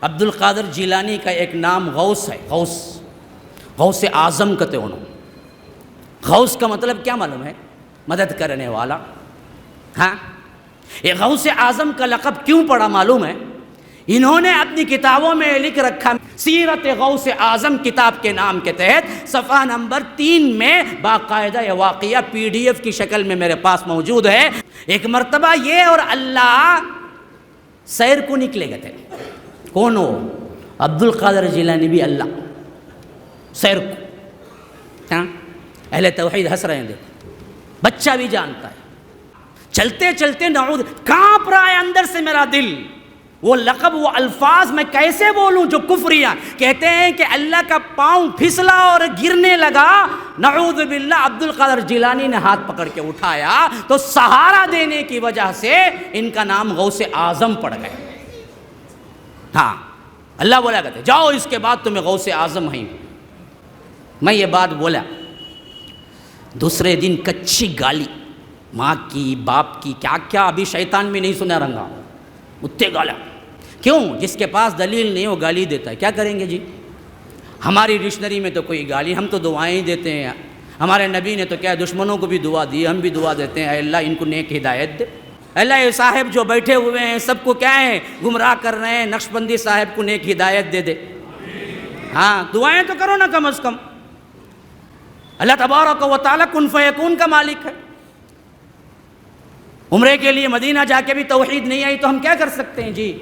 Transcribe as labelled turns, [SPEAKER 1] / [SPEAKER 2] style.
[SPEAKER 1] عبد القادر جیلانی کا ایک نام غوث ہے، غوث اعظم کہتے انہوں۔ غوث کا مطلب کیا معلوم ہے؟ مدد کرنے والا۔ ہاں، یہ غوث اعظم کا لقب کیوں پڑا معلوم ہے؟ انہوں نے اپنی کتابوں میں لکھ رکھا، سیرت غوث اعظم کتاب کے نام کے تحت صفحہ نمبر 3 میں باقاعدہ یہ واقعہ PDF کی شکل میں میرے پاس موجود ہے۔ ایک مرتبہ یہ اور اللہ سیر کو نکلے گئے تھے۔ کون ہو؟ عبد القادر جیلانی بھی اللہ سیر کو۔ ہاں، اہل توحید ہنس رہے ہیں، دیکھو بچہ بھی جانتا ہے۔ چلتے چلتے نعوذ، کانپ رہا ہے اندر سے میرا دل، وہ لقب، وہ الفاظ میں کیسے بولوں جو کفریاں کہتے ہیں کہ اللہ کا پاؤں پھسلا اور گرنے لگا، نعوذ باللہ۔ عبد القادر جیلانی نے ہاتھ پکڑ کے اٹھایا تو سہارا دینے کی وجہ سے ان کا نام غوث اعظم پڑ گئے۔ ہاں، اللہ بولا کرتے جاؤ اس کے بعد تمہیں غوث اعظم ہیں۔ میں یہ بات بولا، دوسرے دن کچی گالی، ماں کی، باپ کی، کیا کیا ابھی شیطان بھی نہیں سنا رنگا، اتنے گالا۔ کیوں؟ جس کے پاس دلیل نہیں وہ گالی دیتا ہے، کیا کریں گے جی؟ ہماری ڈکشنری میں تو کوئی گالی، ہم تو دعائیں دیتے ہیں۔ ہمارے نبی نے تو کیا دشمنوں کو بھی دعا دی، ہم بھی دعا دیتے ہیں، اے اللہ ان کو نیک ہدایت دے۔ اللہ یہ صاحب جو بیٹھے ہوئے ہیں سب کو کیا ہے گمراہ کر رہے ہیں، نقشبندی صاحب کو نیک ہدایت دے دے۔ ہاں، دعائیں تو کرو نا کم از کم۔ اللہ تبارک و تعالیٰ کن فیکون کا مالک ہے۔ عمرے کے لیے مدینہ جا کے بھی توحید نہیں آئی تو ہم کیا کر سکتے ہیں جی؟